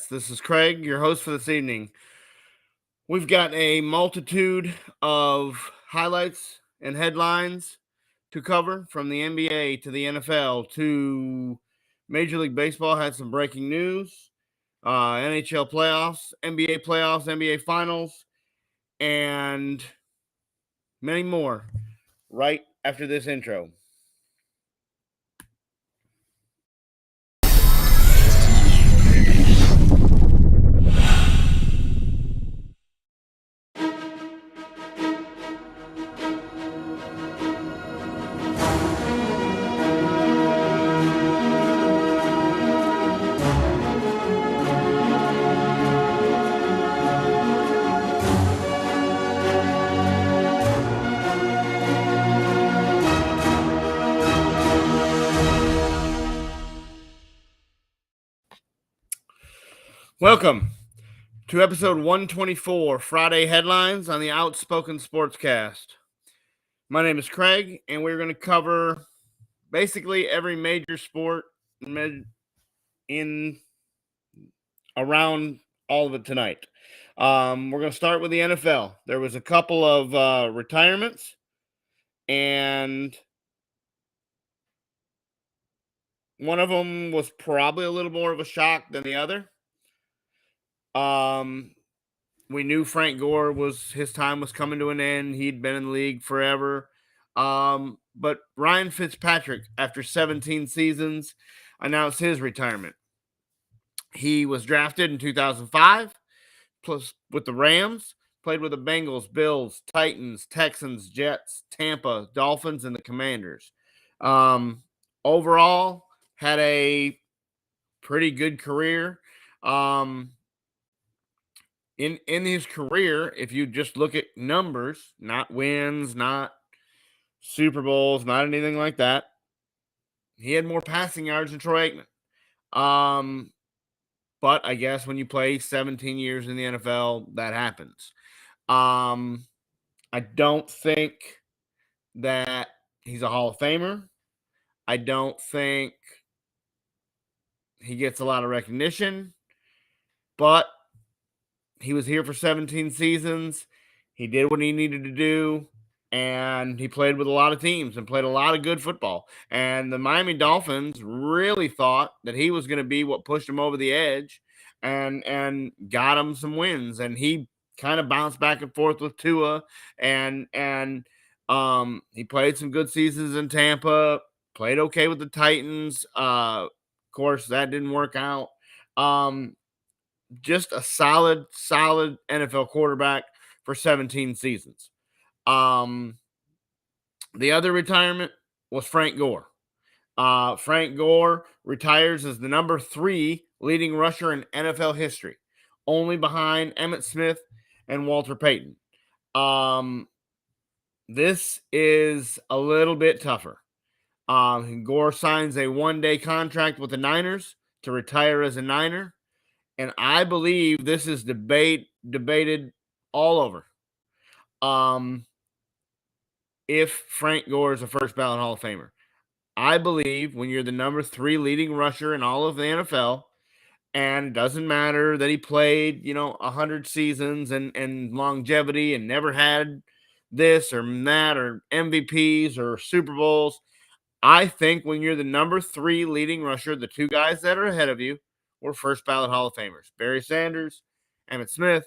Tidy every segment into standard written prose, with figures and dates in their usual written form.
This is Craig, your host for this evening. We've got a multitude of highlights and headlines to cover from the NBA to the NFL to Major League Baseball. Had some breaking news, NHL playoffs, NBA playoffs, NBA finals, and many more right after this intro. Welcome to episode 124, Friday Headlines on the Outspoken Sportscast. My name is Craig, and we're going to cover basically every major sport in around all of it tonight. We're going to start with the NFL. There was a couple of retirements, and one of them was probably a little more of a shock than the other. We knew Frank Gore his time was coming to an end. He'd been in the league forever. But Ryan Fitzpatrick, after 17 seasons, announced his retirement. He was drafted in 2005, plus with the Rams, played with the Bengals, Bills, Titans, Texans, Jets, Tampa, Dolphins, and the Commanders. Overall, had a pretty good career. In his career, if you just look at numbers, not wins, not Super Bowls, not anything like that, he had more passing yards than Troy Aikman. But I guess when you play 17 years in the NFL, that happens. I don't think that he's a Hall of Famer. I don't think he gets a lot of recognition, but he was here for 17 seasons. He did what he needed to do, and he played with a lot of teams and played a lot of good football. And the Miami Dolphins really thought that he was going to be what pushed him over the edge and got him some wins. And he kind of bounced back and forth with Tua, and he played some good seasons in Tampa. Played okay with the Titans. Of course, that didn't work out. Just a solid NFL quarterback for 17 seasons. The other retirement was Frank Gore. Frank Gore retires as the number 3 leading rusher in NFL history, only behind Emmitt Smith and Walter Payton. This is a little bit tougher. Gore signs a 1-day contract with the Niners to retire as a Niner. And I believe this is debated all over. If Frank Gore is a first ballot Hall of Famer, I believe when you're the number 3 leading rusher in all of the NFL, and it doesn't matter that he played, 100 seasons and longevity and never had this or that or MVPs or Super Bowls. I think when you're the number 3 leading rusher, the 2 guys that are ahead of you were first ballot Hall of Famers, Barry Sanders, Emmitt Smith.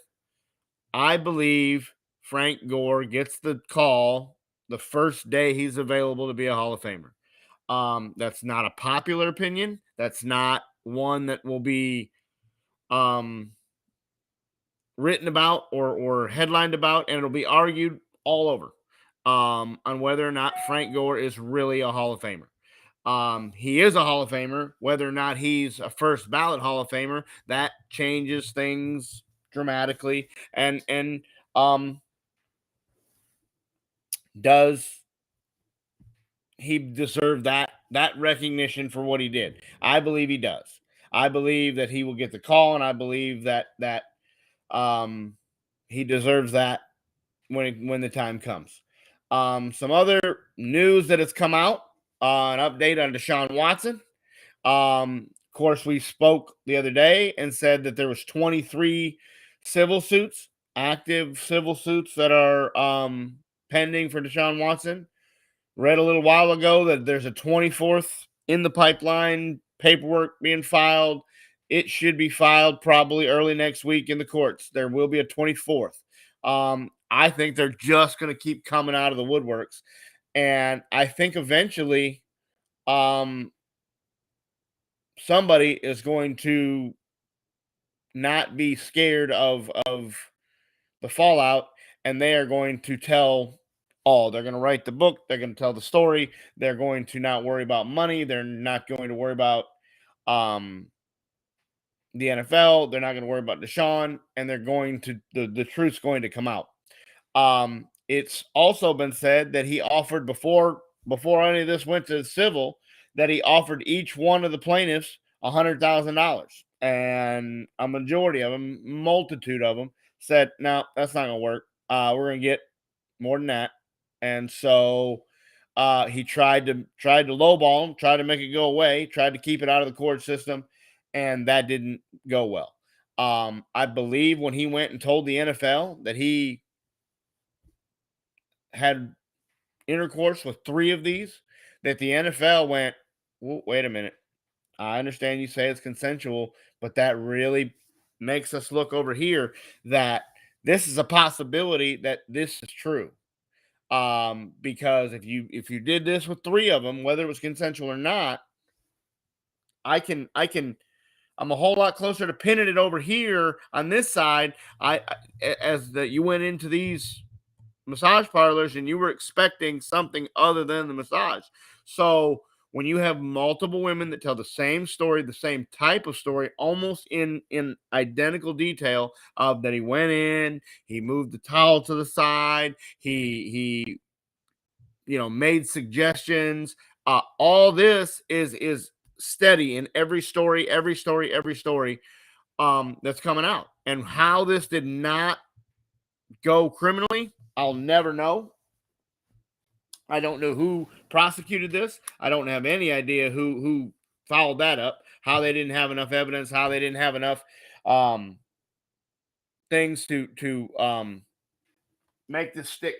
I believe Frank Gore gets the call the first day he's available to be a Hall of Famer. That's not a popular opinion. That's not one that will be written about or headlined about, and it'll be argued all over on whether or not Frank Gore is really a Hall of Famer. He is a Hall of Famer. Whether or not he's a first ballot Hall of Famer, that changes things dramatically. And does he deserve that recognition for what he did? I believe he does. I believe that he will get the call, and I believe that he deserves that when the time comes. Some other news that has come out. An update on Deshaun Watson. Of course, we spoke the other day and said that there was 23 civil suits, active civil suits that are pending for Deshaun Watson. Read a little while ago that there's a 24th in the pipeline, paperwork being filed. It should be filed probably early next week in the courts. There will be a 24th. I think they're just going to keep coming out of the woodworks. And I think eventually somebody is going to not be scared of the fallout, and they are going to tell all. They're going to write the book. They're going to tell the story. They're going to not worry about money. They're not going to worry about um, the NFL. They're not going to worry about Deshaun, and they're going to the truth's going to come out. It's also been said that he offered before any of this went to civil that he offered each one of the plaintiffs $100,000, and a majority of them, multitude of them, said, "No, that's not going to work. We're going to get more than that." And so he tried to lowball him, tried to make it go away, tried to keep it out of the court system, and that didn't go well. I believe when he went and told the NFL that he had intercourse with 3 of these, that the NFL went, wait a minute. I understand you say it's consensual, but that really makes us look over here that this is a possibility that this is true. Because if you did this with 3 of them, whether it was consensual or not, I'm a whole lot closer to pinning it over here on this side. As that you went into these massage parlors and you were expecting something other than the massage. So when you have multiple women that tell the same story, the same type of story, almost in identical detail of that he went in, he moved the towel to the side, he made suggestions. All this is steady in every story, that's coming out. And how this did not go criminally, I'll never know. I don't know who prosecuted this. I don't have any idea who followed that up. How they didn't have enough evidence. How they didn't have enough things to make this stick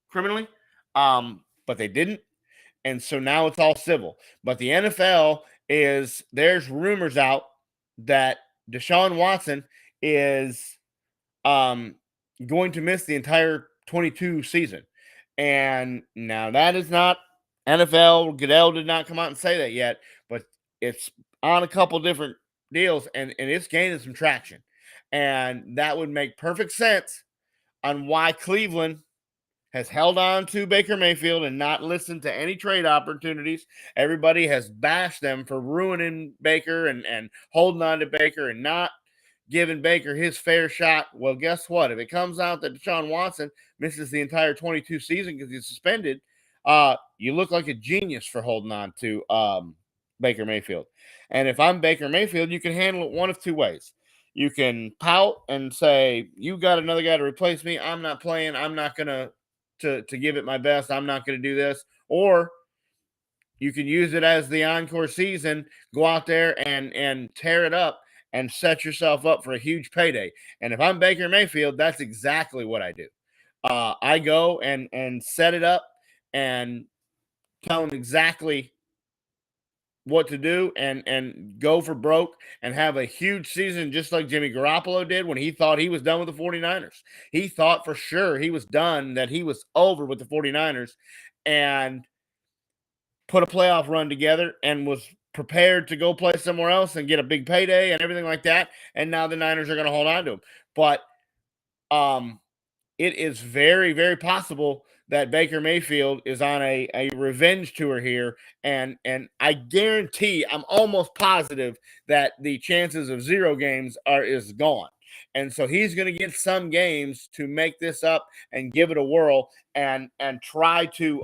criminally. But they didn't, and so now it's all civil. But the NFL there's rumors out that Deshaun Watson is going to miss the entire 22 season. And now that is not NFL. Goodell did not come out and say that yet, but it's on a couple different deals, and it's gaining some traction. And that would make perfect sense on why Cleveland has held on to Baker Mayfield and not listened to any trade opportunities. Everybody has bashed them for ruining Baker and holding on to Baker and not giving Baker his fair shot. Well, guess what? If it comes out that Deshaun Watson misses the entire 22 season because he's suspended, you look like a genius for holding on to Baker Mayfield. And if I'm Baker Mayfield, you can handle it one of 2 ways. You can pout and say, "You got another guy to replace me. I'm not playing. I'm not gonna to give it my best. I'm not going to do this." Or you can use it as the encore season, go out there and tear it up and set yourself up for a huge payday. And if I'm Baker Mayfield, that's exactly what I do. I go and set it up and tell them exactly what to do and go for broke and have a huge season, just like Jimmy Garoppolo did when he thought he was done with the 49ers. He thought for sure he was done, that he was over with the 49ers, and put a playoff run together and was prepared to go play somewhere else and get a big payday and everything like that. And now the Niners are going to hold on to him. But it is very, very possible that Baker Mayfield is on a revenge tour here. And I guarantee, I'm almost positive that the chances of 0 games is gone. And so he's going to get some games to make this up and give it a whirl and try to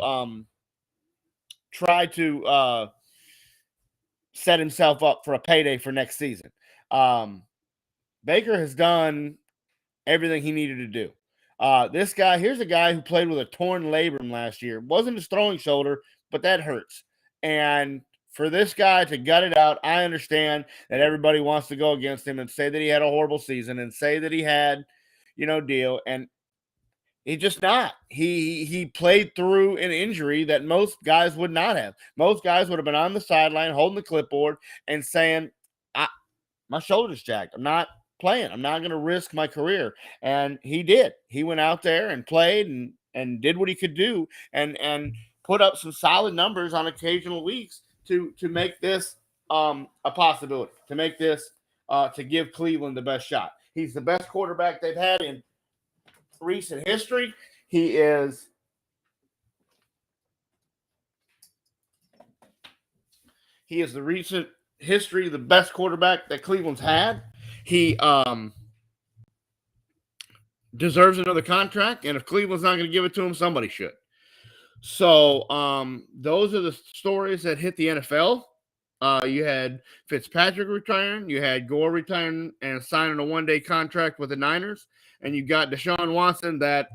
set himself up for a payday for next season. Baker has done everything he needed to do. This guy, here's a guy who played with a torn labrum last year. Wasn't his throwing shoulder, but that hurts. And for this guy to gut it out. I understand that everybody wants to go against him and say that he had a horrible season and say that he had, deal. And he just not. He played through an injury that most guys would not have. Most guys would have been on the sideline holding the clipboard and saying, my shoulder's jacked. I'm not playing. I'm not going to risk my career. And he did. He went out there and played and did what he could do and put up some solid numbers on occasional weeks to make this a possibility, to make this to give Cleveland the best shot. He's the best quarterback they've had in recent history. He is the recent history, the best quarterback that Cleveland's had. He deserves another contract, and if Cleveland's not going to give it to him, somebody should. So those are the stories that hit the NFL. You had Fitzpatrick retiring, you had Gore retiring and signing a one-day contract with the Niners, and you got Deshaun Watson. That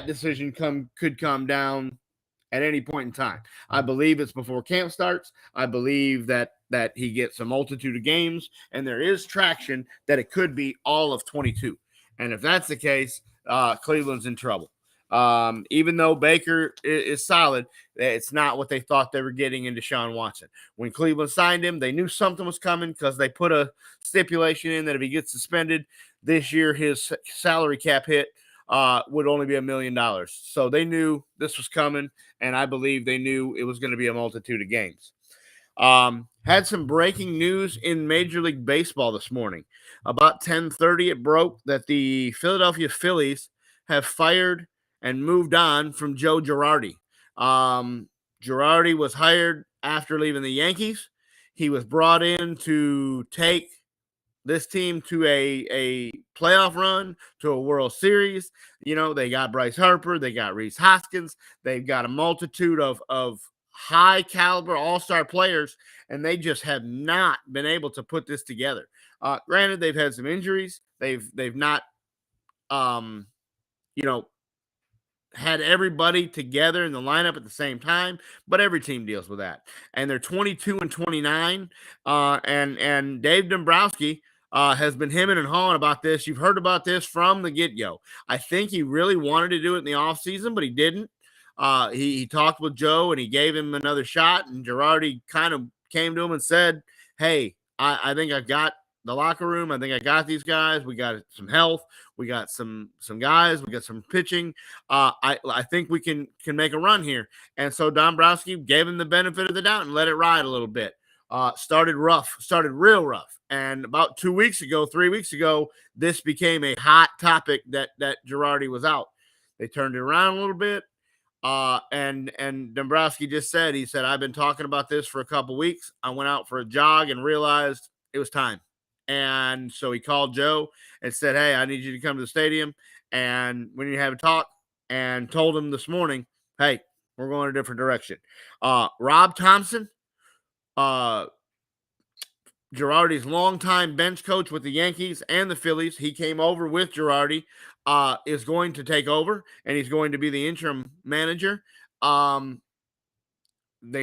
decision could come down at any point in time. I believe it's before camp starts. I believe that he gets a multitude of games, and there is traction that it could be all of 22. And if that's the case, Cleveland's in trouble. Even though Baker is solid, it's not what they thought they were getting in Deshaun Watson. When Cleveland signed him, they knew something was coming because they put a stipulation in that if he gets suspended this year, his salary cap hit would only be $1 million. So they knew this was coming, and I believe they knew it was going to be a multitude of games. Had some breaking news in Major League Baseball this morning. About 10:30, it broke that the Philadelphia Phillies have fired and moved on from Joe Girardi. Girardi was hired after leaving the Yankees. He was brought in to take this team to a playoff run, to a World Series. They got Bryce Harper, they got Rhys Hoskins, they've got a multitude of high caliber all-star players, and they just have not been able to put this together. Granted, they've had some injuries. They've not, had everybody together in the lineup at the same time, but every team deals with that. And they're 22-29, and Dave Dombrowski has been hemming and hawing about this. You've heard about this from the get-go. I think he really wanted to do it in the offseason, but he didn't. He talked with Joe, and he gave him another shot, and Girardi kind of came to him and said, hey, I think I've got the locker room. I think I got these guys. We got some health. We got some guys. We got some pitching. I think we can make a run here. And so Dombrowski gave him the benefit of the doubt and let it ride a little bit. Started real rough. And about 3 weeks ago, this became a hot topic that Girardi was out. They turned it around a little bit. And Dombrowski just said, I've been talking about this for a couple weeks. I went out for a jog and realized it was time. And so he called Joe and said, hey, I need you to come to the stadium. And we need to have a talk, and told him this morning, hey, we're going a different direction. Rob Thompson, Girardi's longtime bench coach with the Yankees and the Phillies, he came over with Girardi, is going to take over, and he's going to be the interim manager. They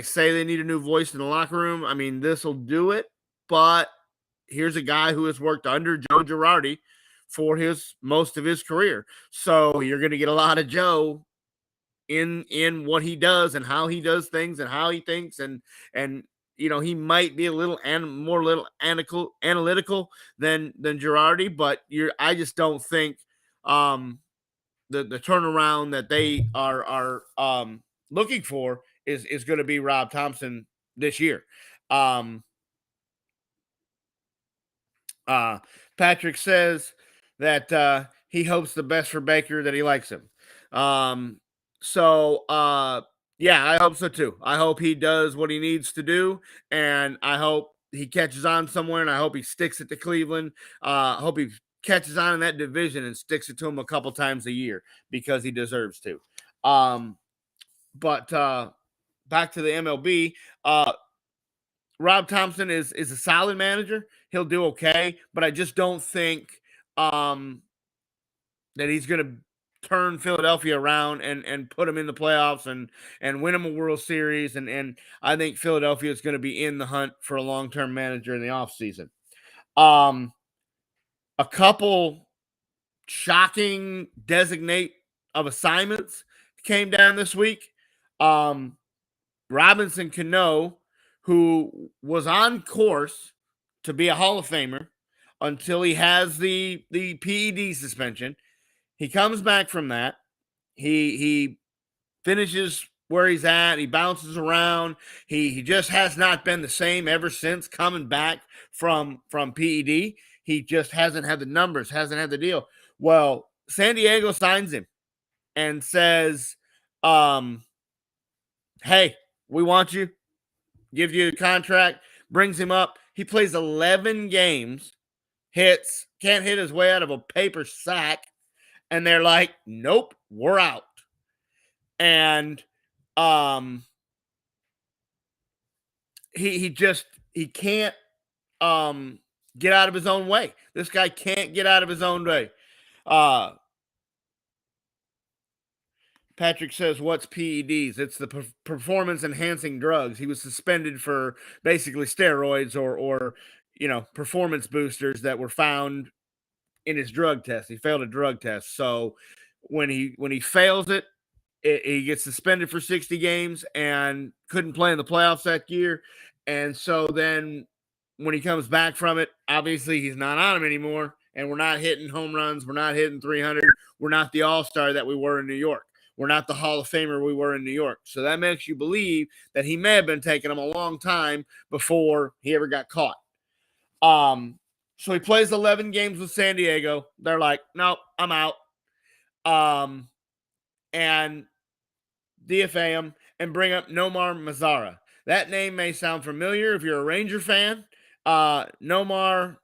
say they need a new voice in the locker room. I mean, this will do it, but here's a guy who has worked under Joe Girardi for most of his career. So you're going to get a lot of Joe in what he does and how he does things and how he thinks. And he might be a little more analytical than Girardi, but I just don't think the turnaround that they are looking for is going to be Rob Thompson this year. Patrick says that he hopes the best for Baker, that he likes him. Yeah, I hope so too. I hope he does what he needs to do, and I hope he catches on somewhere, and I hope he sticks it to Cleveland. I hope he catches on in that division and sticks it to him a couple times a year, because he deserves to. But back to the MLB, Rob Thompson is a solid manager. He'll do okay, but I just don't think that he's going to turn Philadelphia around and put them in the playoffs and win them a World Series. And I think Philadelphia is going to be in the hunt for a long-term manager in the offseason. A couple shocking designate of assignments came down this week. Robinson Cano, who was on course to be a Hall of Famer until he has the PED suspension. He comes back from that. He finishes where he's at. He bounces around. He just has not been the same ever since coming back from PED. He just hasn't had the numbers, hasn't had the deal. Well, San Diego signs him and says, hey, we want you, give you a contract, brings him up. He plays 11 games, can't hit his way out of a paper sack, and they're like, nope, we're out. And he can't get out of his own way. This guy can't get out of his own way. Patrick says, what's PEDs? It's the performance-enhancing drugs. He was suspended for basically steroids or performance boosters that were found in his drug test. He failed a drug test. So when he fails it, he gets suspended for 60 games and couldn't play in the playoffs that year. And so then when he comes back from it, obviously he's not on him anymore, and we're not hitting home runs. We're not hitting 300. We're not the all-star that we were in New York. We're not the Hall of Famer we were in New York. So that makes you believe that he may have been taking him a long time before he ever got caught. So he plays 11 games with San Diego. They're like, nope, I'm out. And DFA him and bring up Nomar Mazara. That name may sound familiar if you're a Ranger fan. Nomar,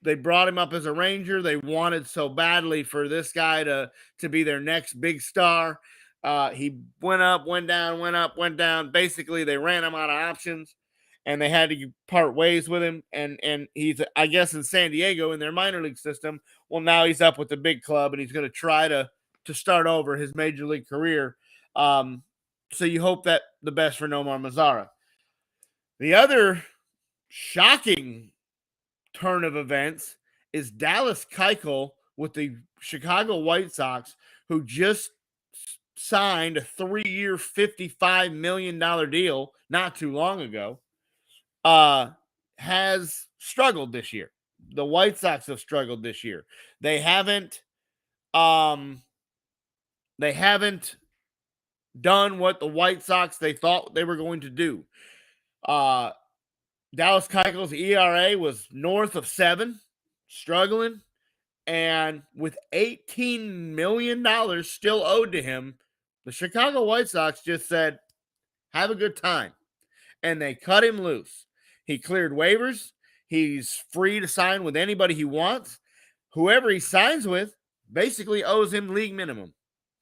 they brought him up as a Ranger. They wanted so badly for this guy to be their next big star. He went up, went down, went up, went down. Basically, they ran him out of options, and they had to part ways with him. And he's, I guess, in San Diego in their minor league system. Well, now he's up with the big club, and he's going to try to start over his major league career. So you hope that the best for Nomar Mazara. The other shocking turn of events is Dallas Keuchel with the Chicago White Sox, who just signed a 3-year, $55 million deal not too long ago, has struggled this year. The White Sox have struggled this year. They haven't done what the White Sox they thought they were going to do. Dallas Keuchel's ERA was north of 7, struggling, and with $18 million still owed to him, the Chicago White Sox just said, have a good time, and they cut him loose. He cleared waivers. He's free to sign with anybody he wants. Whoever he signs with basically owes him league minimum.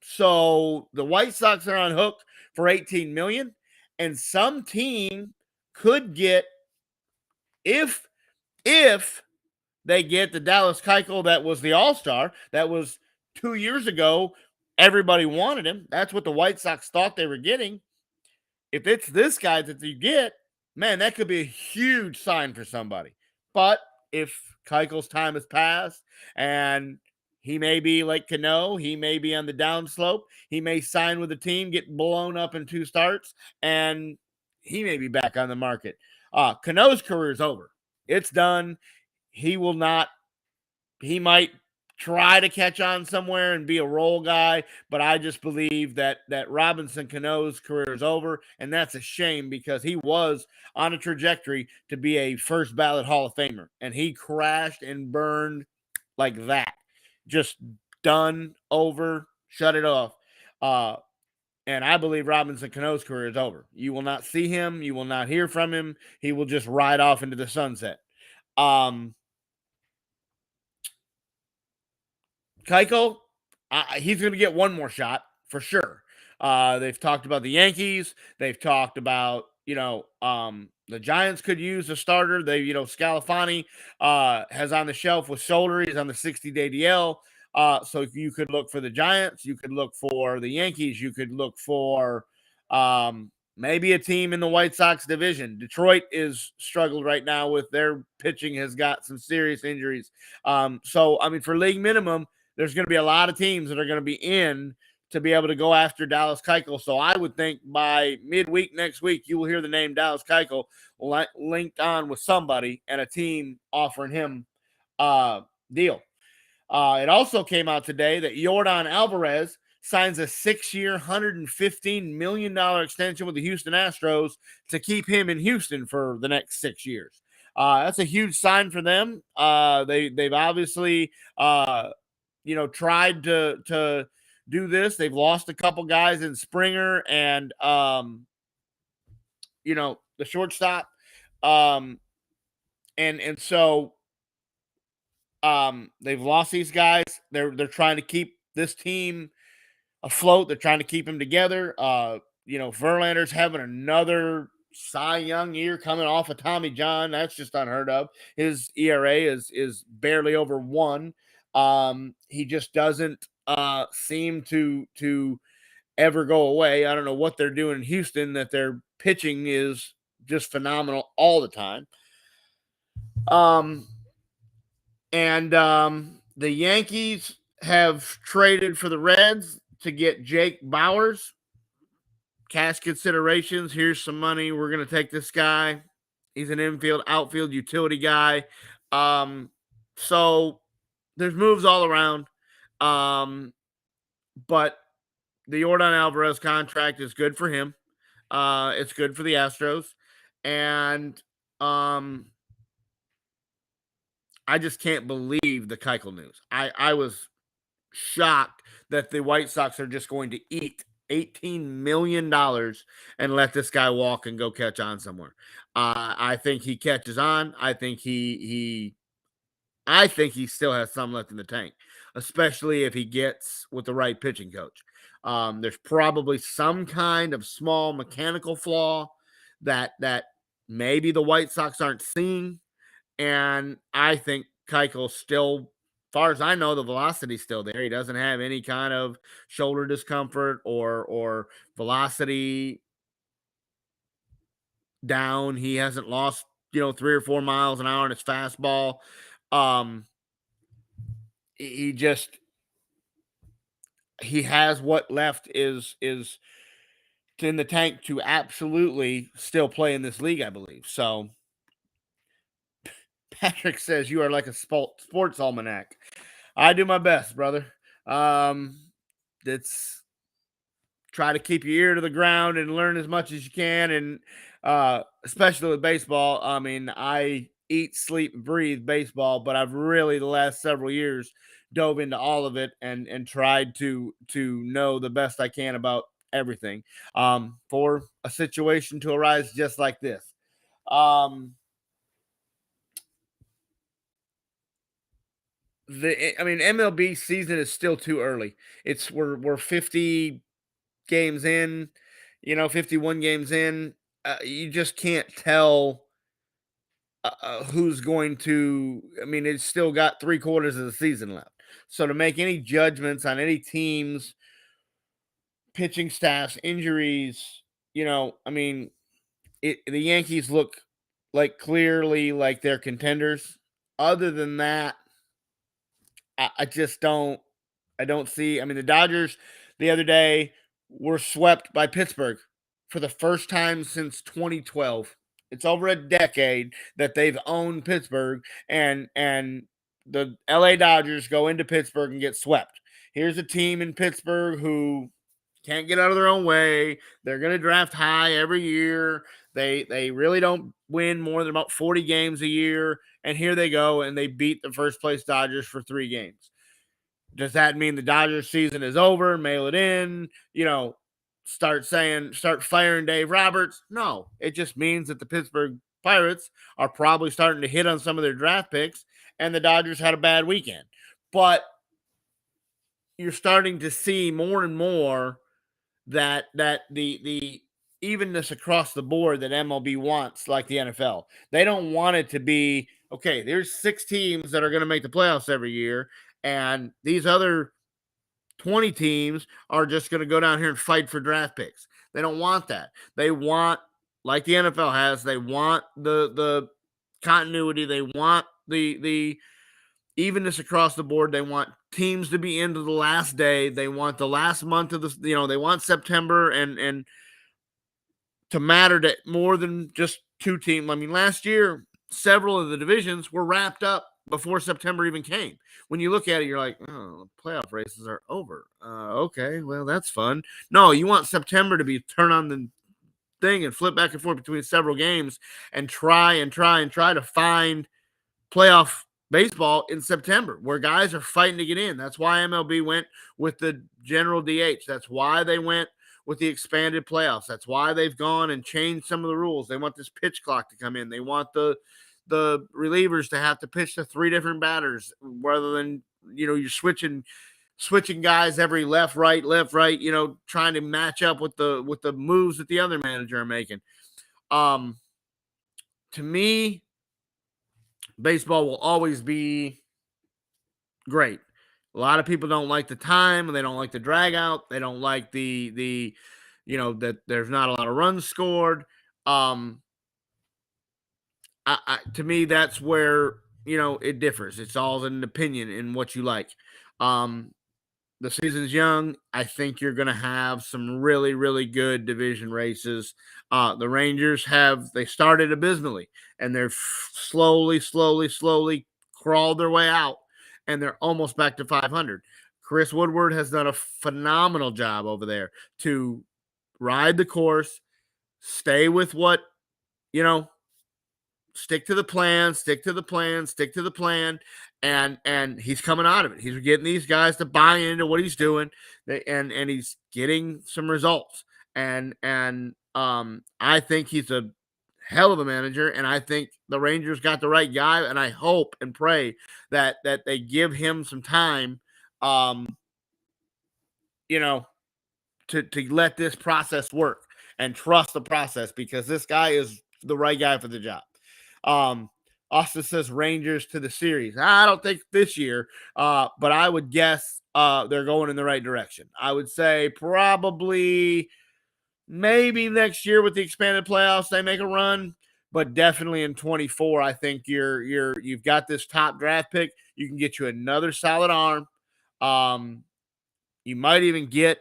So the White Sox are on hook for $18 million, and some team could get, if they get the Dallas Keuchel that was the all-star, that was 2 years ago, everybody wanted him. That's what the White Sox thought they were getting. If it's this guy that you get, man, that could be a huge sign for somebody. But if Keuchel's time has passed and he may be like Cano, he may be on the downslope, he may sign with a team, get blown up in 2 starts, and he may be back on the market. Cano's career is over. It's done. He might try to catch on somewhere and be a role guy, but I just believe that Robinson Cano's career is over, and that's a shame because he was on a trajectory to be a first ballot Hall of Famer, and he crashed and burned like that. Just done, over, shut it off. And I believe Robinson Cano's career is over. You will not see him. You will not hear from him. He will just ride off into the sunset. Keuchel, he's going to get one more shot for sure. They've talked about the Yankees. They've talked about, the Giants could use a starter. Scalafani has on the shelf with shoulder. He's on the 60-day DL. So if you could look for the Giants, you could look for the Yankees, you could look for maybe a team in the White Sox division. Detroit is struggled right now with their pitching has got some serious injuries. So I mean, for league minimum, there's going to be a lot of teams that are going to be in to be able to go after Dallas Keuchel. So I would think by midweek next week, you will hear the name Dallas Keuchel linked on with somebody and a team offering him deal. It also came out today that Yordan Alvarez signs a 6-year, $115 million extension with the Houston Astros to keep him in Houston for the next 6 years. That's a huge sign for them. They've obviously tried to do this. They've lost a couple guys in Springer and the shortstop. And so they've lost these guys. They're trying to keep this team afloat. They're trying to keep them together. Verlander's having another Cy Young year coming off of Tommy John. That's just unheard of. His ERA is barely over 1. He just doesn't seem to ever go away. I don't know what they're doing in Houston, that their pitching is just phenomenal all the time. And the Yankees have traded for the Reds to get Jake Bauers. Cash considerations. Here's some money. We're going to take this guy. He's an infield, outfield utility guy. So there's moves all around. But the Yordan Alvarez contract is good for him. It's good for the Astros. And I just can't believe the Keuchel news. I was shocked that the White Sox are just going to eat $18 million and let this guy walk and go catch on somewhere. I think he catches on. I think he still has some left in the tank, especially if he gets with the right pitching coach. There's probably some kind of small mechanical flaw that maybe the White Sox aren't seeing. And I think Keuchel still, as far as I know, the velocity's still there. He doesn't have any kind of shoulder discomfort or velocity down. He hasn't lost, 3 or 4 miles an hour in his fastball. He has what left is in the tank to absolutely still play in this league, I believe. So Patrick says you are like a sports almanac. I do my best, brother. It's try to keep your ear to the ground and learn as much as you can. And especially with baseball, I mean, I eat, sleep, and breathe baseball, but I've really the last several years dove into all of it and tried to know the best I can about everything for a situation to arise just like this. MLB season is still too early. We're 50 games in, 51 games in. You just can't tell who's going to. I mean, it's still got 3/4 of the season left. So to make any judgments on any teams, pitching staffs, injuries, the Yankees look like clearly like they're contenders. Other than that, I just don't. I don't see. I mean, the Dodgers the other day were swept by Pittsburgh for the first time since 2012. It's over a decade that they've owned Pittsburgh, and the LA Dodgers go into Pittsburgh and get swept. Here's a team in Pittsburgh who can't get out of their own way. They're going to draft high every year. They really don't win more than about 40 games a year. And here they go, and they beat the first place Dodgers for 3 games. Does that mean the Dodgers season is over? Mail it in, start firing Dave Roberts? No, it just means that the Pittsburgh Pirates are probably starting to hit on some of their draft picks, and the Dodgers had a bad weekend. But you're starting to see more and more that the evenness across the board that MLB wants, like the NFL. They don't want it to be, okay, there's 6 teams that are going to make the playoffs every year, And these other 20 teams are just going to go down here and fight for draft picks. They don't want that. They want, like the NFL has, they want the continuity. They want the evenness across the board. They want teams to be into the last day. They want the last month of the, they want September and to matter to more than just two teams. I mean, last year, several of the divisions were wrapped up before September even came. When you look at it, you're like, oh, playoff races are over. Okay, well, that's fun. No, you want September to be turn on the thing and flip back and forth between several games and try to find playoff baseball in September where guys are fighting to get in. That's why MLB went with the general DH. That's why they went with the expanded playoffs. That's why they've gone and changed some of the rules. They want this pitch clock to come in. They want the relievers to have to pitch to three different batters rather than, you're switching guys every left, right, trying to match up with the moves that the other manager are making. To me, baseball will always be great. A lot of people don't like the time. They don't like the drag out. They don't like the that there's not a lot of runs scored. To me, that's where, it differs. It's all an opinion in what you like. The season's young. I think you're going to have some really, really good division races. The Rangers they started abysmally, and they're slowly crawled their way out, and they're almost back to 500. Chris Woodward has done a phenomenal job over there to ride the course, stay with what, stick to the plan, and he's coming out of it. He's getting these guys to buy into what he's doing, and he's getting some results. And I think he's a hell of a manager, and I think the Rangers got the right guy, and I hope and pray that they give him some time, to let this process work and trust the process, because this guy is the right guy for the job. Austin says Rangers to the series. I don't think this year, but I would guess they're going in the right direction. I would say probably maybe next year with the expanded playoffs they make a run, but definitely in 24 I think you've got this top draft pick. You can get you another solid arm. You might even get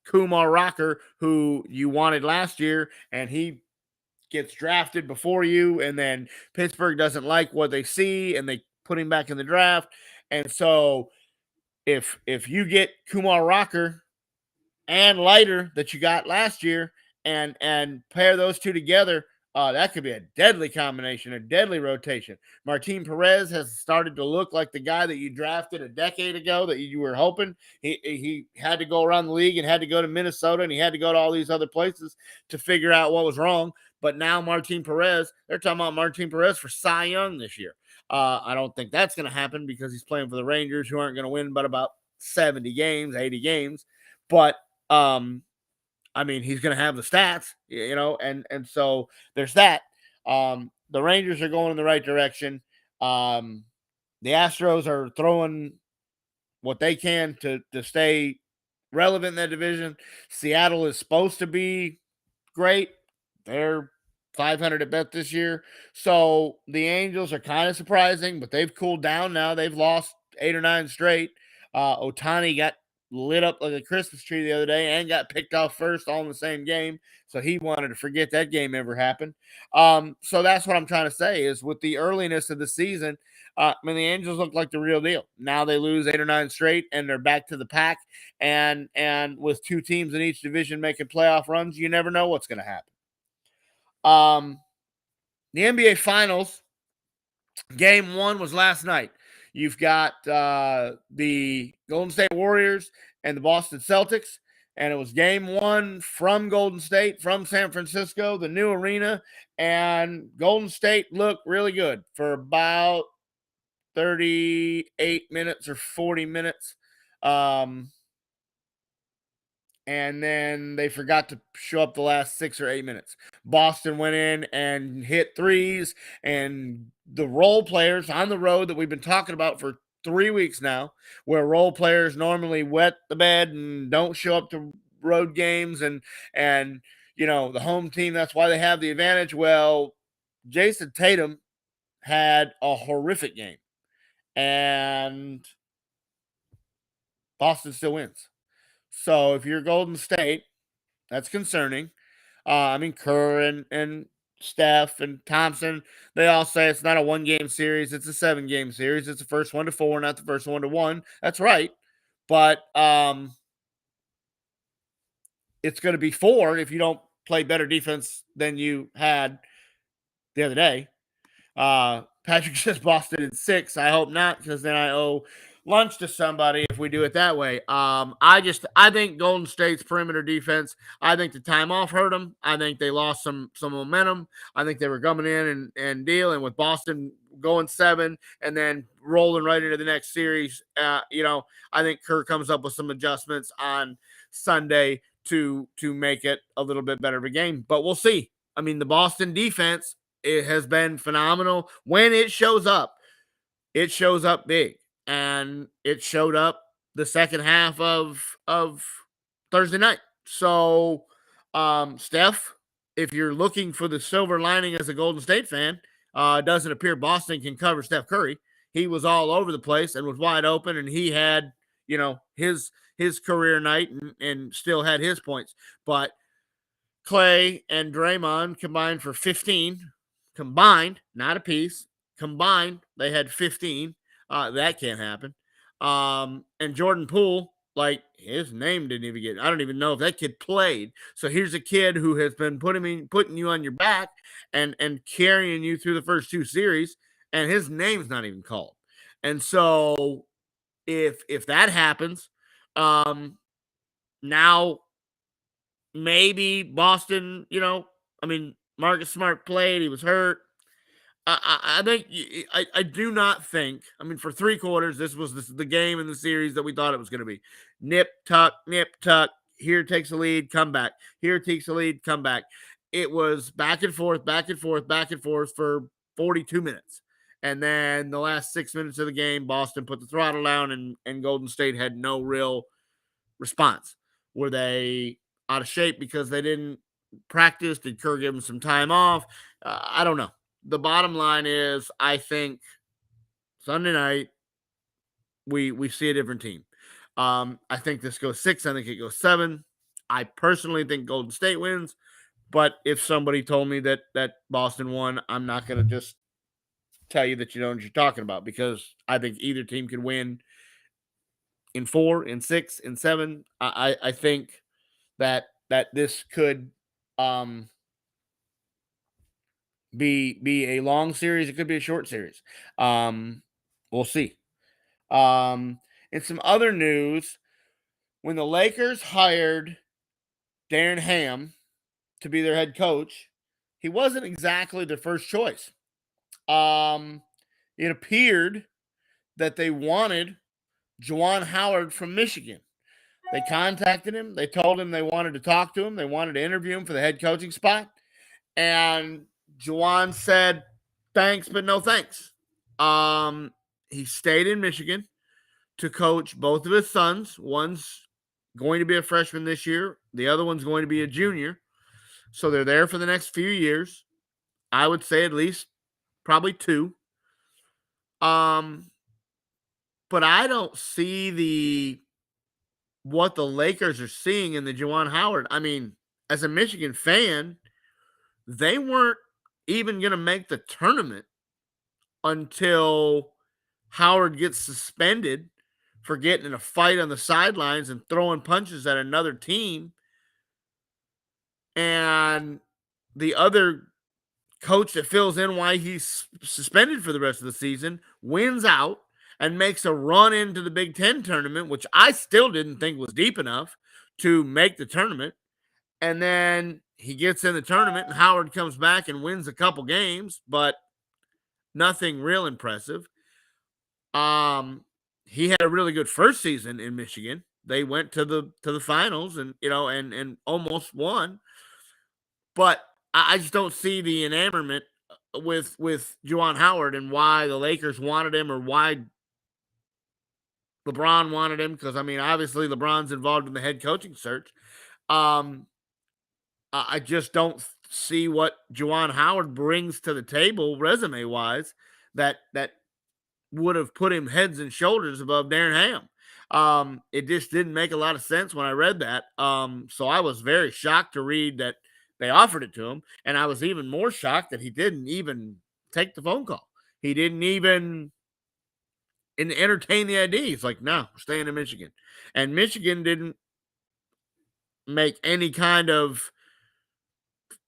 Kumar Rocker, who you wanted last year, and he gets drafted before you, and then Pittsburgh doesn't like what they see, and they put him back in the draft. And so if you get Kumar Rocker and Leiter that you got last year and pair those two together, that could be a deadly combination, a deadly rotation. Martin Perez has started to look like the guy that you drafted a decade ago that you were hoping. He had to go around the league and had to go to Minnesota, and he had to go to all these other places to figure out what was wrong. But now Martin Perez, they're talking about Martin Perez for Cy Young this year. I don't think that's going to happen because he's playing for the Rangers, who aren't going to win but about 70 games, 80 games. But I mean, he's going to have the stats, and so there's that. The Rangers are going in the right direction. The Astros are throwing what they can to stay relevant in that division. Seattle is supposed to be great. They're 500 at bet this year. So the Angels are kind of surprising, but they've cooled down now. They've lost 8 or 9 straight. Ohtani got lit up like a Christmas tree the other day and got picked off first all in the same game. So he wanted to forget that game ever happened. So that's what I'm trying to say is with the earliness of the season, the Angels look like the real deal. Now they lose 8 or 9 straight and they're back to the pack. And with 2 teams in each division making playoff runs, you never know what's going to happen. The NBA Finals, Game 1 was last night. You've got the Golden State Warriors and the Boston Celtics, and it was Game 1 from Golden State, from San Francisco, the new arena, and Golden State looked really good for about 38 minutes or 40 minutes. And then they forgot to show up the last 6 or 8 minutes. Boston went in and hit threes, and the role players on the road that we've been talking about for 3 weeks now, where role players normally wet the bed and don't show up to road games, and the home team, that's why they have the advantage. Well, Jason Tatum had a horrific game, and Boston still wins. So if you're Golden State, that's concerning. Kerr and Steph and Thompson, they all say it's not a 1-game series, it's a 7-game series. It's the first 1 to 4, not the first 1 to 1. That's right. But it's going to be 4 if you don't play better defense than you had the other day. Patrick says Boston in 6. I hope not, because then I owe lunch to somebody if we do it that way. I think Golden State's perimeter defense, I think the time off hurt them. I think they lost some momentum. I think they were coming in and dealing with Boston going 7 and then rolling right into the next series. I think Kerr comes up with some adjustments on Sunday to make it a little bit better of a game. But we'll see. The Boston defense, it has been phenomenal. When it shows up big. And it showed up the second half of Thursday night. So, Steph, if you're looking for the silver lining as a Golden State fan, it doesn't appear Boston can cover Steph Curry. He was all over the place and was wide open, and he had, his career night and still had his points. But Clay and Draymond combined for 15. Combined, not a piece. Combined, they had 15. That can't happen. And Jordan Poole, his name didn't even get. I don't even know if that kid played. So here's a kid who has been putting you on your back and carrying you through the first 2 series, and his name's not even called. And so if that happens, now maybe Boston, Marcus Smart played. He was hurt. I think I do not think. For 3 quarters, this was the game in the series that we thought it was going to be. Nip tuck. Here takes a lead, come back. Here takes a lead, come back. It was back and forth for 42 minutes, and then the last 6 minutes of the game, Boston put the throttle down, and Golden State had no real response. Were they out of shape because they didn't practice? Did Kerr give them some time off? I don't know. The bottom line is, I think Sunday night we see a different team. I think this goes 6. I think it goes 7. I personally think Golden State wins, but if somebody told me that Boston won, I'm not going to just tell you that you know what you're talking about, because I think either team could win in 4, in 6, in 7. I think that this could be a long series. It could be a short series. We'll see. In some other news, when the Lakers hired Darren Ham to be their head coach, he wasn't exactly their first choice. It appeared that they wanted Juwan Howard from Michigan. They contacted him. They told him they wanted to talk to him. They wanted to interview him for the head coaching spot. And Juwan said, thanks, but no thanks. He stayed in Michigan to coach both of his sons. One's going to be a freshman this year. The other one's going to be a junior. So they're there for the next few years. I would say at least probably 2. But I don't see what the Lakers are seeing in the Juwan Howard. As a Michigan fan, they weren't even going to make the tournament until Howard gets suspended for getting in a fight on the sidelines and throwing punches at another team. And the other coach that fills in why he's suspended for the rest of the season wins out and makes a run into the Big Ten tournament, which I still didn't think was deep enough to make the tournament. And then he gets in the tournament, and Howard comes back and wins a couple games, but nothing real impressive. He had a really good first season in Michigan. They went to the finals and almost won. But I just don't see the enamorment with Juwan Howard and why the Lakers wanted him, or why LeBron wanted him because, I mean, obviously LeBron's involved in the head coaching search. Um, I just don't see what Juwan Howard brings to the table resume wise that would have put him heads and shoulders above Darren Ham. It just didn't make a lot of sense when I read that. So I was very shocked to read that they offered it to him, and I was even more shocked that he didn't even take the phone call. He didn't even entertain the idea. He's like, "No, we're staying in Michigan," and Michigan didn't make any kind of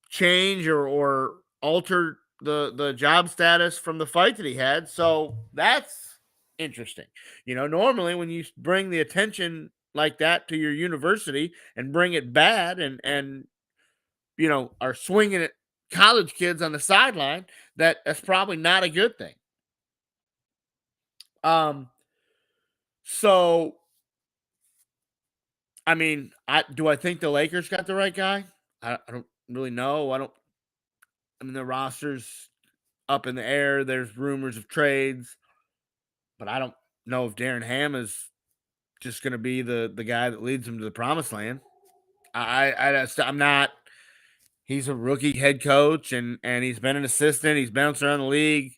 change or alter the job status from the fight that he had. So that's interesting. Normally when you bring the attention like that to your university and bring it bad and are swinging at college kids on the sideline, that's probably not a good thing. So I mean, I think the Lakers got the right guy? I don't really know. I mean, the roster's up in the air. There's rumors of trades, but I don't know if Darren Ham is just going to be the guy that leads them to the promised land. I'm not. He's a rookie head coach, and he's been an assistant. He's bounced around the league.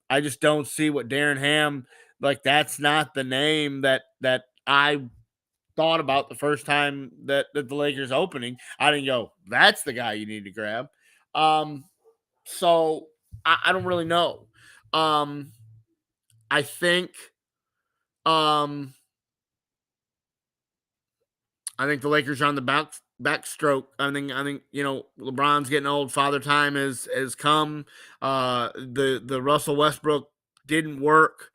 I just don't see what Darren Ham, like. That's not the name that I thought about the first time that the Lakers opening. I didn't go, that's the guy you need to grab. So I don't really know. I think um I think the Lakers are on the backstroke. I think LeBron's getting old. Father time has come. The Russell Westbrook didn't work.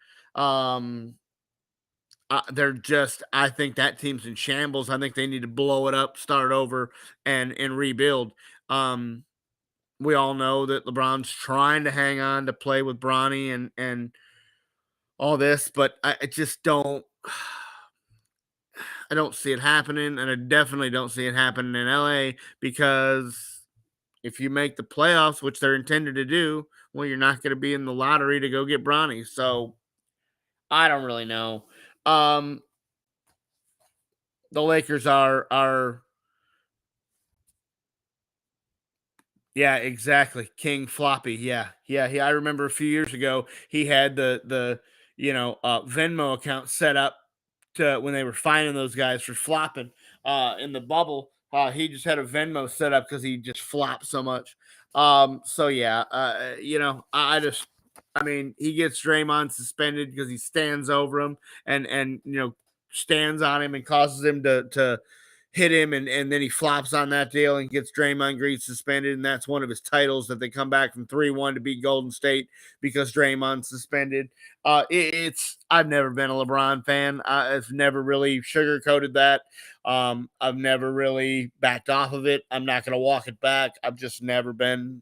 They're just, I think that team's in shambles. I think they need to blow it up, start over, and rebuild. We all know that LeBron's trying to hang on to play with Bronny and all this, but I just don't. I don't see it happening, and I definitely don't see it happening in LA because if you make the playoffs, which they're intended to do, well, you're not going to be in the lottery to go get Bronny. So I don't really know. Um, the Lakers are yeah, exactly. King Floppy. Yeah. Yeah. I remember a few years ago he had the Venmo account set up to when they were finding those guys for flopping in the bubble. He just had a Venmo set up because he just flopped so much. So yeah, I mean, he gets Draymond suspended because he stands over him and stands on him and causes him to hit him, and then he flops on that deal and gets Draymond Green suspended, and that's one of his titles that they come back from 3-1 to beat Golden State because Draymond's suspended. It's I've never been a LeBron fan. I've never really sugarcoated that. I've never really backed off of it. I'm not going to walk it back. I've just never been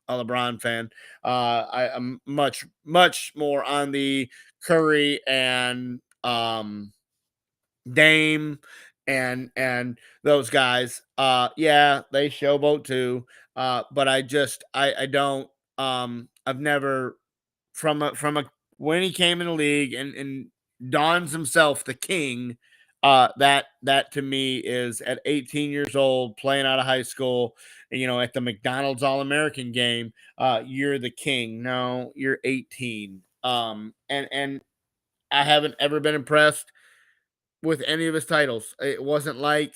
a LeBron fan. I'm much more on the Curry and Dame and those guys. Yeah, they showboat too. But I don't I've never from a when he came in the league and dons himself the king, that to me is at 18 years old, playing out of high school, at the McDonald's All-American game, you're the king. No, you're 18. And I haven't ever been impressed with any of his titles. It wasn't like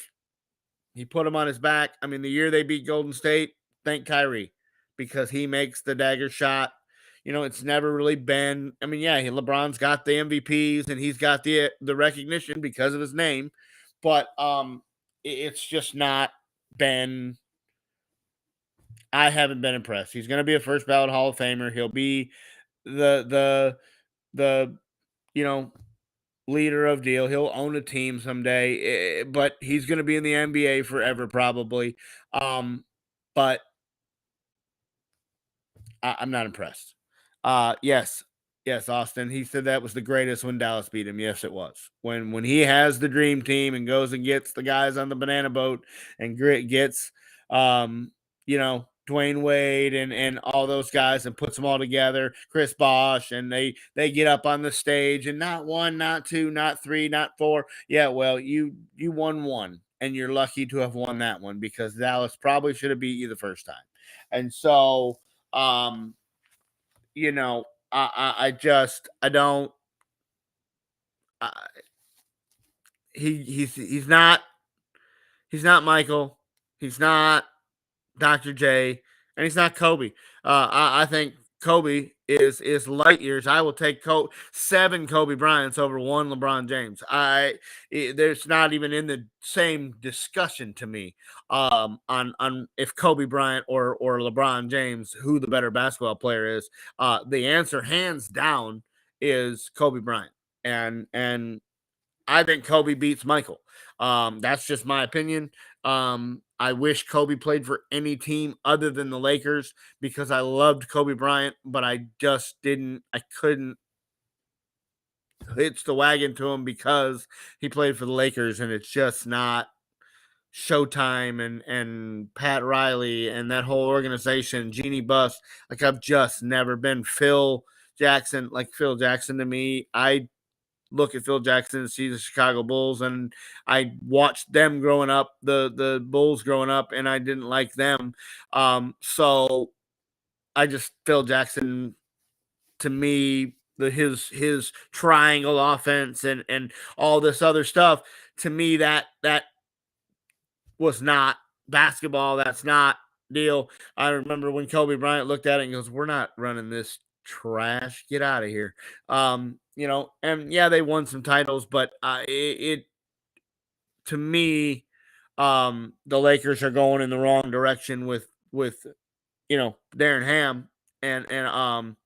he put him on his back. I mean, the year they beat Golden State, thank Kyrie because he makes the dagger shot. It's never really been. I mean, yeah, LeBron's got the MVPs and he's got the recognition because of his name, but it's just not been. I haven't been impressed. He's going to be a first ballot Hall of Famer. He'll be the you know leader of deal. He'll own a team someday, but he's going to be in the NBA forever, probably. But I'm not impressed. Yes, Austin. He said that was the greatest when Dallas beat him. Yes, it was. When he has the dream team and goes and gets the guys on the banana boat and gets, um, Dwayne Wade and all those guys and puts them all together, Chris Bosh, and they get up on the stage and not one, not two, not three, not four. Yeah, well, you won one, and you're lucky to have won that one because Dallas probably should have beat you the first time. And so, you know, I just I don't. Uh, he's not Michael. He's not Dr. J, and he's not Kobe. I think Kobe is light years. I will take 7 Kobe Bryants over 1 LeBron James. There's not even in the same discussion to me on if Kobe Bryant or LeBron James who the better basketball player is. The answer, hands down, is Kobe Bryant, and I think Kobe beats Michael. That's just my opinion. I wish Kobe played for any team other than the Lakers because I loved Kobe Bryant, but I just didn't. I couldn't hitch the wagon to him because he played for the Lakers, and it's just not Showtime and Pat Riley and that whole organization, Jeannie Buss. Like, I've just never been Phil Jackson. Like, Phil Jackson to me, I look at Phil Jackson and see the Chicago Bulls, and I watched them growing up, the Bulls growing up, and I didn't like them. So I just Phil Jackson to me, his triangle offense and all this other stuff, to me that was not basketball. That's not deal. I remember when Kobe Bryant looked at it and goes, "We're not running this trash. Get out of here." And yeah, they won some titles, but it to me, the Lakers are going in the wrong direction with Darren Ham and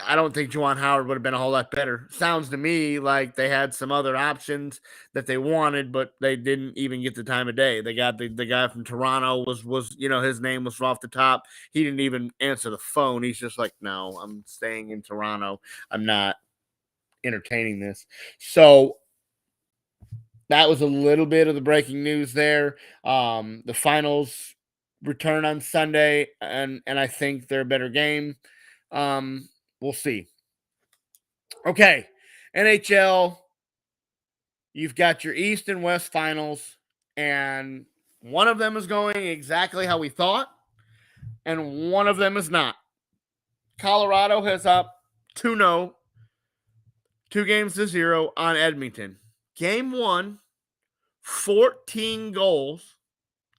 I don't think Juwan Howard would have been a whole lot better. Sounds to me like they had some other options that they wanted, but they didn't even get the time of day. They got the guy from Toronto was his name was off the top. He didn't even answer the phone. He's just like, "No, I'm staying in Toronto. I'm not entertaining this." So that was a little bit of the breaking news there. The finals return on Sunday, and I think they're a better game. We'll see. Okay, NHL, you've got your East and West finals, and one of them is going exactly how we thought, and one of them is not. Colorado has up 2-0, 2-0 on Edmonton. Game 1, 14 goals,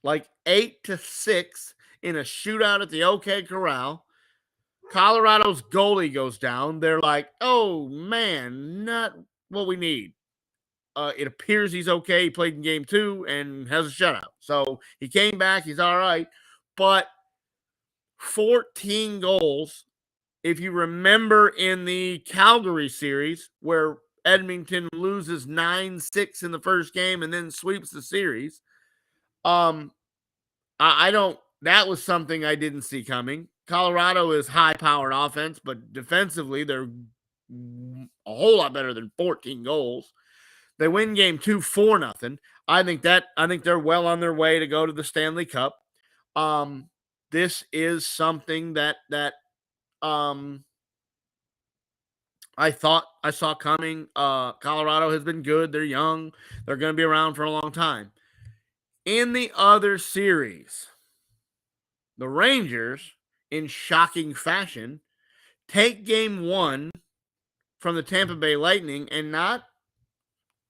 like 8-6 in a shootout at the OK Corral. Colorado's goalie goes down. They're like, "Oh, man, not what we need." It appears he's okay. He played in game 2 and has a shutout. So he came back. He's all right. But 14 goals, if you remember in the Calgary series where Edmonton loses 9-6 in the first game and then sweeps the series, I don't – that was something I didn't see coming. Colorado is high-powered offense, but defensively they're a whole lot better than 14 goals. They win game 2 4-0. I think they're well on their way to go to the Stanley Cup. This is something that I thought I saw coming. Colorado has been good. They're young. They're going to be around for a long time. In the other series, the Rangers, in shocking fashion, take game 1 from the Tampa Bay Lightning, and not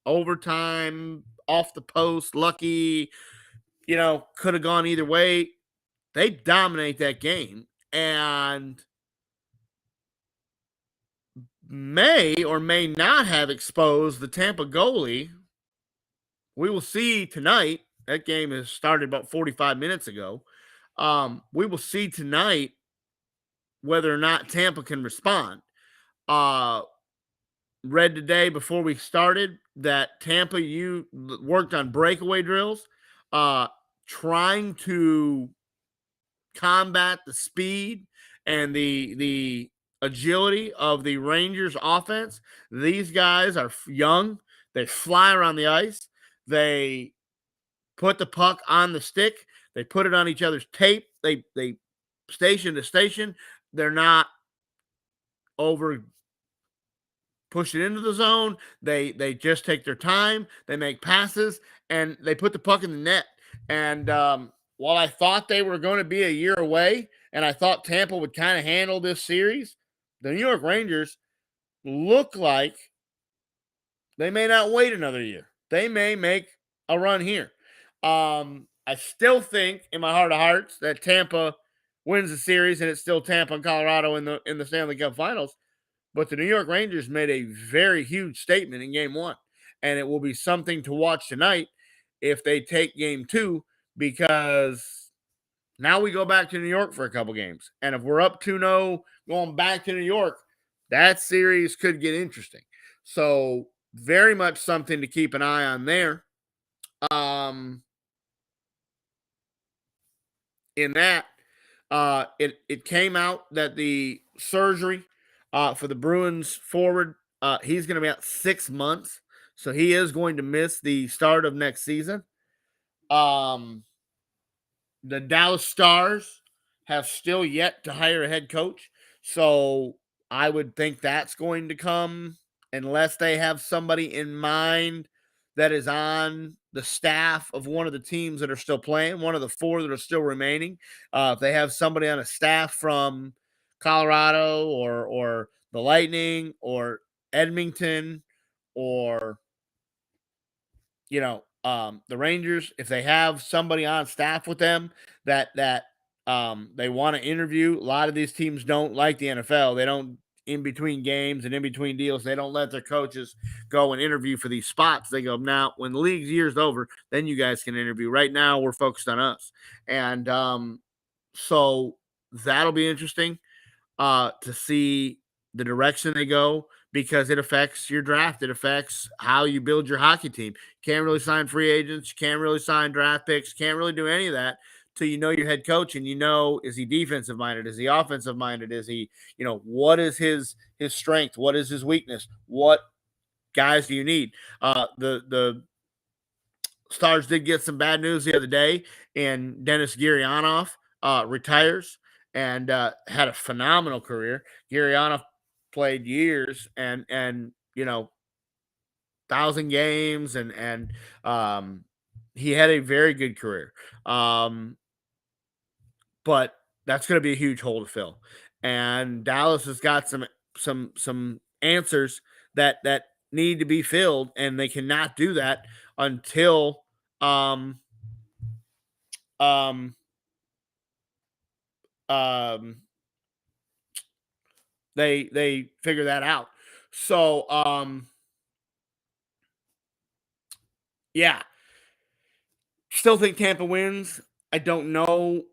overtime, off the post, lucky, could have gone either way. They dominate that game and may or may not have exposed the Tampa goalie. We will see tonight. That game has started about 45 minutes ago. We will see tonight whether or not Tampa can respond. Read today before we started that Tampa worked on breakaway drills, trying to combat the speed and the agility of the Rangers offense. These guys are young. They fly around the ice. They put the puck on the stick. They put it on each other's tape. they station to station. They're not over pushing into the zone. They just take their time. They make passes and they put the puck in the net. And while I thought they were going to be a year away, and I thought Tampa would kind of handle this series, the New York Rangers look like they may not wait another year. They may make a run here. I still think in my heart of hearts that Tampa wins the series, and it's still Tampa and Colorado in the Stanley Cup Finals. But the New York Rangers made a very huge statement in game one, and it will be something to watch tonight if they take game two, because now we go back to New York for a couple games. And if we're up 2-0 going back to New York, that series could get interesting. So very much something to keep an eye on there. In that, it came out that the surgery for the Bruins forward, he's going to be out 6 months, so he is going to miss the start of next season. The Dallas Stars have still yet to hire a head coach, so I would think that's going to come unless they have somebody in mind that is on the staff of one of the teams that are still playing, one of the four that are still remaining. If they have somebody on a staff from Colorado or the Lightning or Edmonton or the Rangers, if they have somebody on staff with them that they want to interview. A lot of these teams don't like the NFL. They don't, in between games and in between deals, they don't let their coaches go and interview for these spots. They go, now when the league's year's over, then you guys can interview. Right now we're focused on us. And so that'll be interesting to see the direction they go, because it affects your draft. It affects how you build your hockey team. You can't really sign free agents. You can't really sign draft picks. Can't really do any of that till you know your head coach and is he defensive minded? Is he offensive minded? Is he, what is his strength? What is his weakness? What guys do you need? The Stars did get some bad news the other day, and Dennis Gurianov retires and had a phenomenal career. Gurianov played years and 1,000 games and he had a very good career. But that's going to be a huge hole to fill. And Dallas has got some answers that need to be filled, and they cannot do that until um um um they figure that out. So yeah, still think Tampa wins. I don't know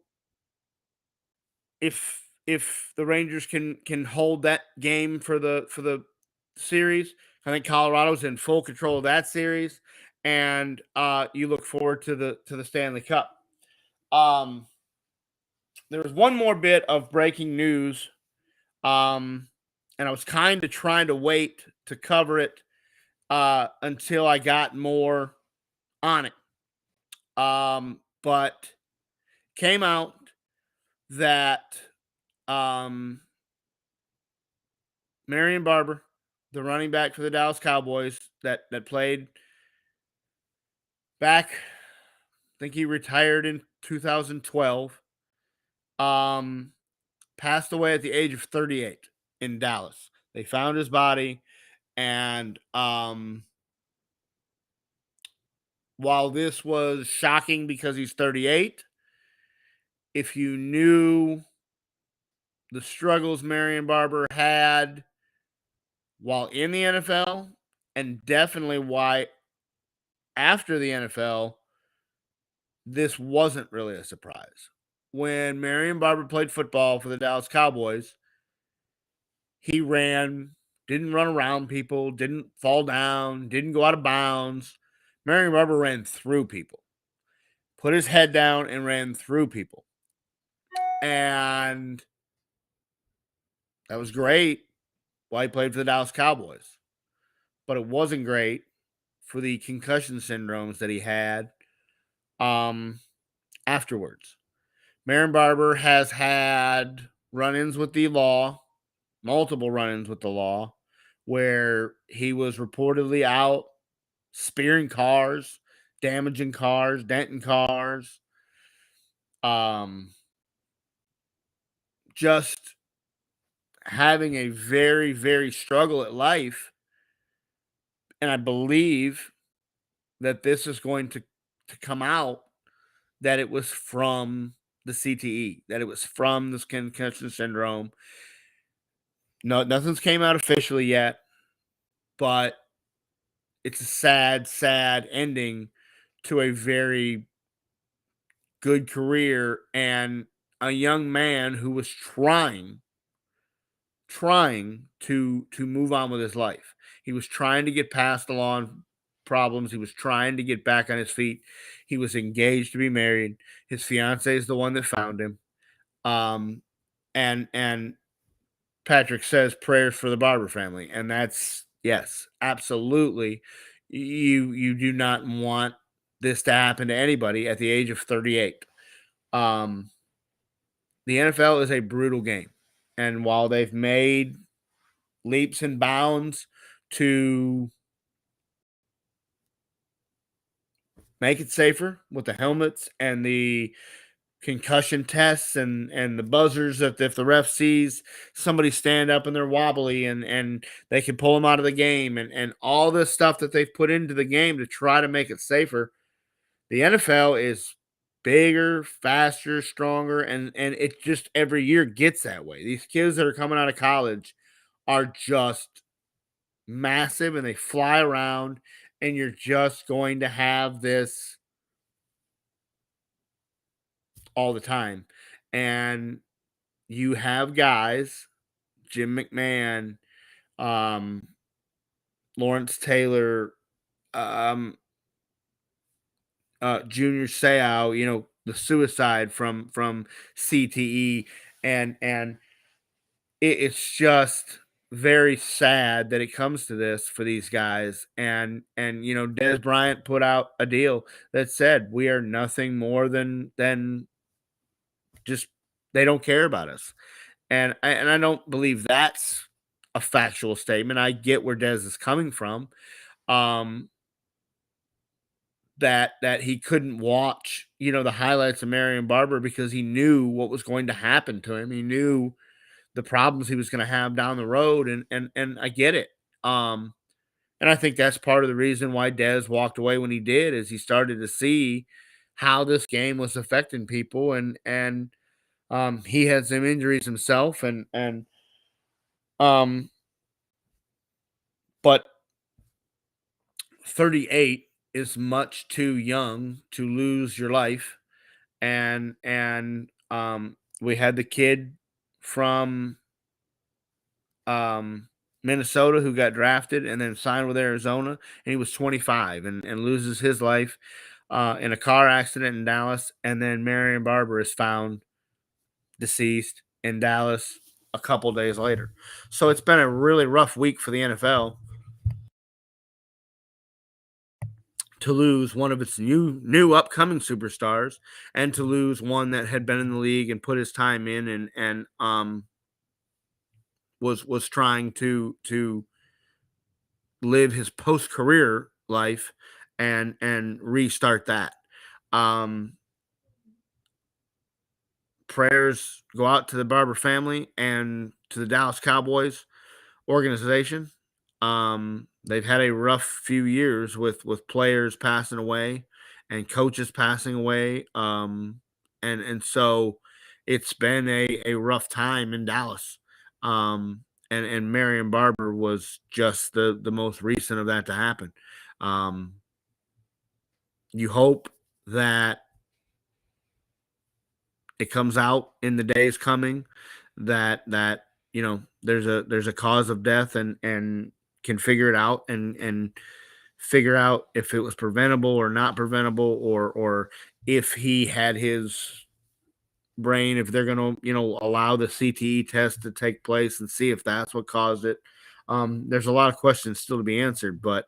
if the Rangers can hold that game for the series. I think Colorado's in full control of that series, and you look forward to the Stanley Cup. There was one more bit of breaking news, and I was kind of trying to wait to cover it until I got more on it. But came out that Marion Barber, the running back for the Dallas Cowboys that played back, I think he retired in 2012, passed away at the age of 38 in Dallas. They found his body, and while this was shocking because he's 38, if you knew the struggles Marion Barber had while in the NFL, and definitely why after the NFL, this wasn't really a surprise. When Marion Barber played football for the Dallas Cowboys, he didn't run around people, didn't fall down, didn't go out of bounds. Marion Barber ran through people, put his head down and ran through people. And that was great while he played for the Dallas Cowboys. But it wasn't great for the concussion syndromes that he had afterwards. Marion Barber has had run-ins with the law, multiple run-ins with the law, where he was reportedly out spearing cars, damaging cars, denting cars, um, just having a very, very struggle at life. And I believe that this is going to come out that it was from the CTE, that it was from this concussion syndrome. No, nothing's came out officially yet, but it's a sad, sad ending to a very good career and a young man who was trying to move on with his life. He was trying to get past the lawn problems. He was trying to get back on his feet. He was engaged to be married. His fiance is the one that found him. Um, and Patrick says prayers for the Barber family, and that's yes, absolutely. You do not want this to happen to anybody at the age of 38. Um, the NFL is a brutal game, and while they've made leaps and bounds to make it safer with the helmets and the concussion tests and the buzzers that if the ref sees somebody stand up and they're wobbly and they can pull them out of the game and all this stuff that they've put into the game to try to make it safer. The NFL is bigger, faster, stronger, and it just every year gets that way. These kids that are coming out of college are just massive and they fly around, and you're just going to have this all the time. And you have guys, Jim McMahon, um, Lawrence Taylor, um, Junior Seau, the suicide from CTE, and it's just very sad that it comes to this for these guys. And Des Bryant put out a deal that said we are nothing more than just they don't care about us. And I don't believe that's a factual statement. I get where Des is coming from. Um, that he couldn't watch, the highlights of Marion Barber because he knew what was going to happen to him. He knew the problems he was going to have down the road, and I get it. Um, and I think that's part of the reason why Des walked away when he did, is he started to see how this game was affecting people, and he had some injuries himself, and um, but 38 is much too young to lose your life. And we had the kid from Minnesota who got drafted and then signed with Arizona, and he was 25 and loses his life in a car accident in Dallas. And then Marion Barber is found deceased in Dallas a couple days later. So it's been a really rough week for the NFL to lose one of its new upcoming superstars, and to lose one that had been in the league and put his time in and was trying to live his post career life and restart that. Um, Prayers go out to the Barber family and to the Dallas Cowboys organization. They've had a rough few years with players passing away and coaches passing away. And so it's been a rough time in Dallas. And Marion Barber was just the most recent of that to happen. Um, you hope that it comes out in the days coming that there's a cause of death and can figure it out and figure out if it was preventable or not preventable, or if he had his brain, if they're going to allow the CTE test to take place and see if that's what caused it. There's a lot of questions still to be answered, but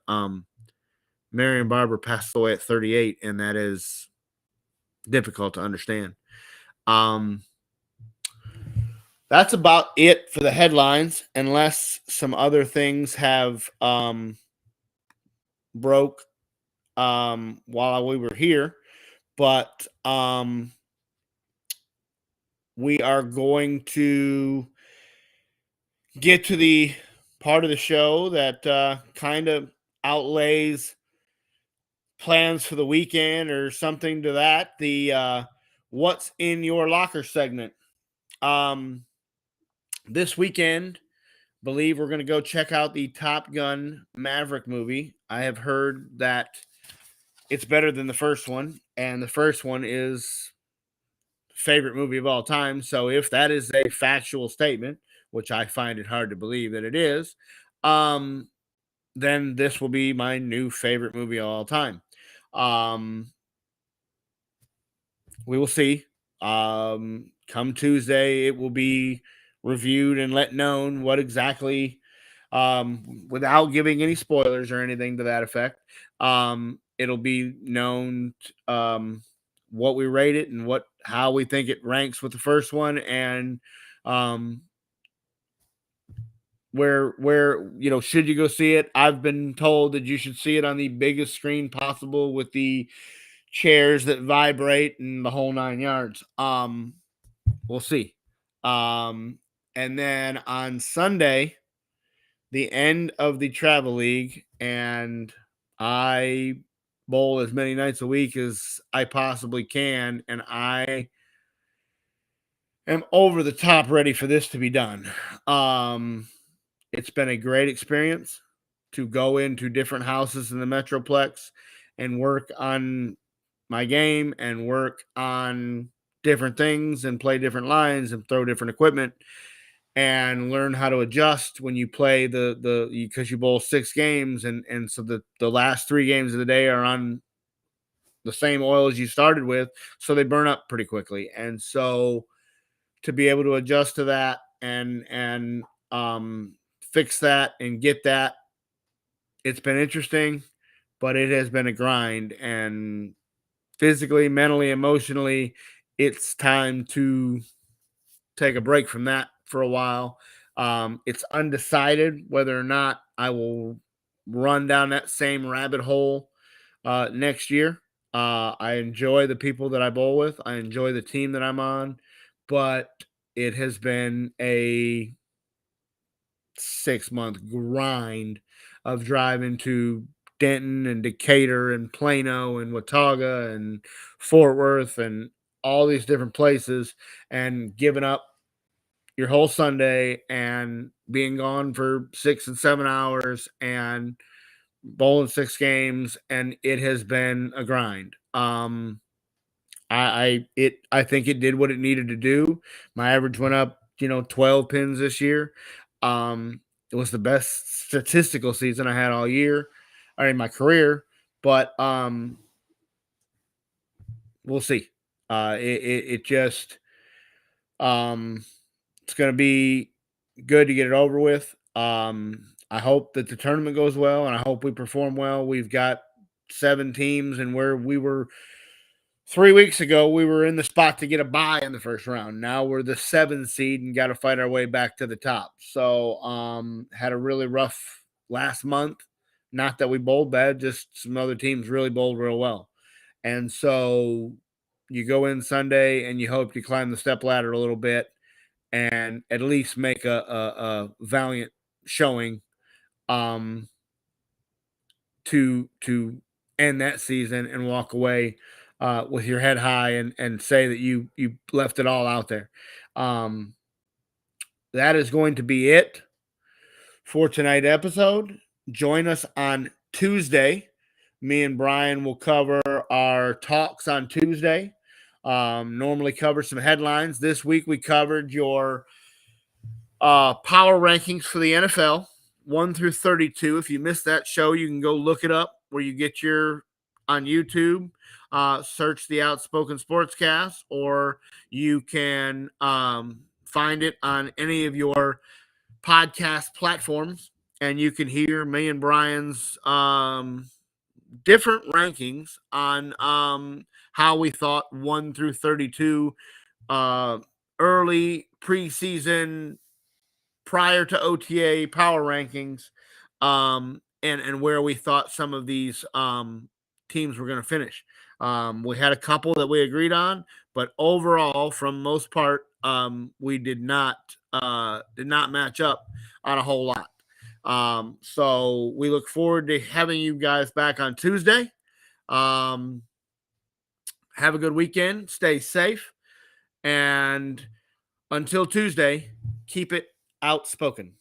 Marion Barber passed away at 38, and that is difficult to understand. That's about it for the headlines, unless some other things have broke while we were here. But we are going to get to the part of the show that kind of outlays plans for the weekend or something to that. The what's in your locker segment. Um, this weekend, believe we're going to go check out the Top Gun Maverick movie. I have heard that it's better than the first one, and the first one is favorite movie of all time. So if that is a factual statement, which I find it hard to believe that it is, um, then this will be my new favorite movie of all time. Um, we will see. Come Tuesday, it will be reviewed and let known what exactly, without giving any spoilers or anything to that effect. It'll be known what we rate it and how we think it ranks with the first one, and um, where should you go see it? I've been told that you should see it on the biggest screen possible with the chairs that vibrate and the whole 9 yards. We'll see. And then on Sunday, the end of the travel league, and I bowl as many nights a week as I possibly can, and I am over the top ready for this to be done. It's been a great experience to go into different houses in the Metroplex and work on my game and work on different things and play different lines and throw different equipment and learn how to adjust when you play because you bowl 6 games, and so the last 3 games of the day are on the same oil as you started with, so they burn up pretty quickly. And so to be able to adjust to that and fix that and get that, it's been interesting, but it has been a grind, and physically, mentally, emotionally, it's time to take a break from that for a while. It's undecided whether or not I will run down that same rabbit hole next year. I enjoy the people that I bowl with. I enjoy the team that I'm on, but it has been a 6-month grind of driving to Denton and Decatur and Plano and Watauga and Fort Worth and all these different places, and giving up your whole Sunday and being gone for 6 and 7 hours and bowling 6 games, and it has been a grind. I think it did what it needed to do. My average went up, 12 pins this year. It was the best statistical season I had all year, or in my career. But we'll see. It just it's going to be good to get it over with. I hope that the tournament goes well, and I hope we perform well. We've got 7 teams, and where we were 3 weeks ago, we were in the spot to get a bye in the first round. Now we're the 7th seed and got to fight our way back to the top. So, had a really rough last month. Not that we bowled bad, just some other teams really bowled real well. And so you go in Sunday and you hope you climb the step ladder a little bit and at least make a valiant showing um, to end that season and walk away with your head high and say that you left it all out there. Um, that is going to be it for tonight's episode. Join us on Tuesday. Me and Brian will cover our talks on Tuesday. Normally cover some headlines. This week we covered your power rankings for the NFL, 1 through 32. If you missed that show, you can go look it up where you get your on YouTube. Search the Outspoken Sportscast, or you can find it on any of your podcast platforms, and you can hear me and Brian's different rankings on how we thought 1 through 32 early preseason prior to OTA power rankings, and where we thought some of these teams were going to finish. We had a couple that we agreed on, but overall, from most part, we did not match up on a whole lot. So we look forward to having you guys back on Tuesday. Have a good weekend. Stay safe. And until Tuesday, keep it outspoken.